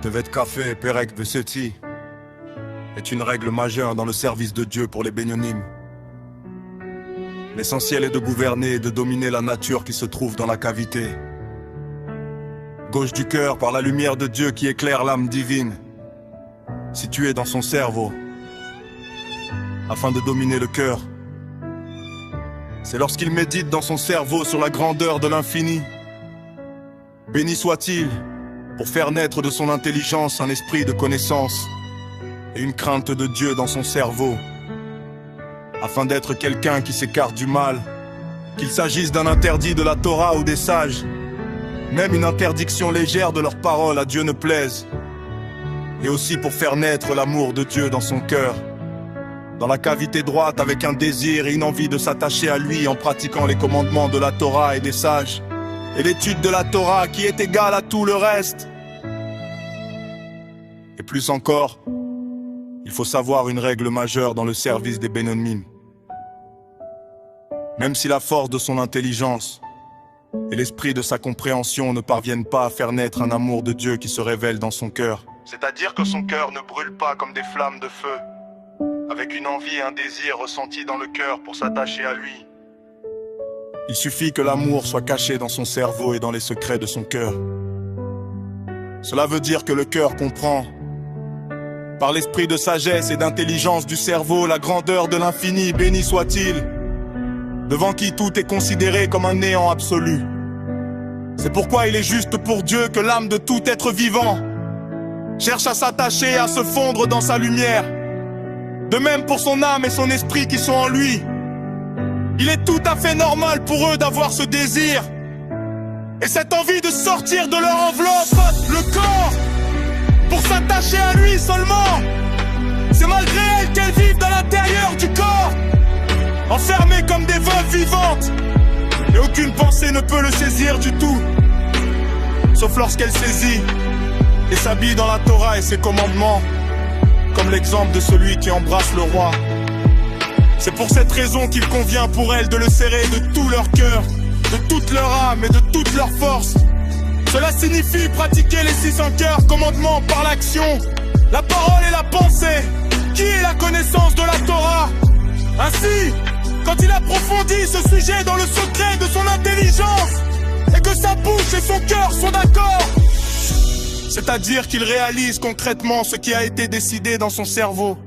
Tevet Café Perek Veseti est une règle majeure dans le service de Dieu pour les Bénionim. L'essentiel est de gouverner et de dominer la nature qui se trouve dans la cavité. Gauche du cœur par la lumière de Dieu qui éclaire l'âme divine, située dans son cerveau, afin de dominer le cœur. C'est lorsqu'il médite dans son cerveau sur la grandeur de l'infini. Béni soit-il, pour faire naître de son intelligence un esprit de connaissance et une crainte de Dieu dans son cerveau, afin d'être quelqu'un qui s'écarte du mal, qu'il s'agisse d'un interdit de la Torah ou des sages, même une interdiction légère de leurs paroles à Dieu ne plaise, et aussi pour faire naître l'amour de Dieu dans son cœur, dans la cavité droite avec un désir et une envie de s'attacher à lui en pratiquant les commandements de la Torah et des sages, et l'étude de la Torah qui est égale à tout le reste. Et plus encore, il faut savoir une règle majeure dans le service des Bénionim. Même si la force de son intelligence et l'esprit de sa compréhension ne parviennent pas à faire naître un amour de Dieu qui se révèle dans son cœur, c'est-à-dire que son cœur ne brûle pas comme des flammes de feu, avec une envie et un désir ressentis dans le cœur pour s'attacher à lui. Il suffit que l'amour soit caché dans son cerveau et dans les secrets de son cœur. Cela veut dire que le cœur comprend, par l'esprit de sagesse et d'intelligence du cerveau, la grandeur de l'infini, béni soit-il, devant qui tout est considéré comme un néant absolu. C'est pourquoi il est juste pour Dieu que l'âme de tout être vivant cherche à s'attacher et à se fondre dans sa lumière. De même pour son âme et son esprit qui sont en lui. Il est tout à fait normal pour eux d'avoir ce désir et cette envie de sortir de leur enveloppe, le corps, pour s'attacher à lui seulement. C'est malgré elles qu'elles vivent dans l'intérieur du corps, enfermées comme des veuves vivantes, et aucune pensée ne peut le saisir du tout, sauf lorsqu'elle saisit et s'habille dans la Torah et ses commandements, comme l'exemple de celui qui embrasse le roi. C'est pour cette raison qu'il convient pour elles de le serrer de tout leur cœur, de toute leur âme et de toute leur force. Cela signifie pratiquer les 605 commandements par l'action, la parole et la pensée, qui est la connaissance de la Torah. Ainsi, quand il approfondit ce sujet dans le secret de son intelligence, et que sa bouche et son cœur sont d'accord, c'est-à-dire qu'il réalise concrètement ce qui a été décidé dans son cerveau.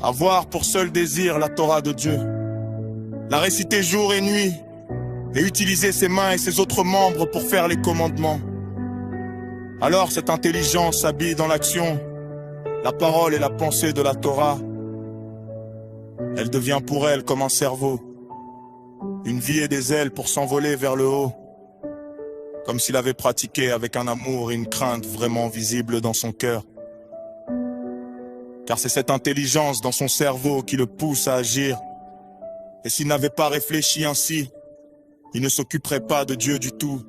Avoir pour seul désir la Torah de Dieu, la réciter jour et nuit, et utiliser ses mains et ses autres membres pour faire les commandements. Alors cette intelligence s'habille dans l'action, la parole et la pensée de la Torah. Elle devient pour elle comme un cerveau, une vie et des ailes pour s'envoler vers le haut, comme s'il avait pratiqué avec un amour et une crainte vraiment visibles dans son cœur. Car c'est cette intelligence dans son cerveau qui le pousse à agir. Et s'il n'avait pas réfléchi ainsi, il ne s'occuperait pas de Dieu du tout,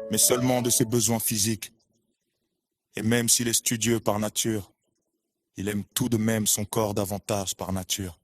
mais seulement de ses besoins physiques. Et même s'il est studieux par nature, il aime tout de même son corps davantage par nature.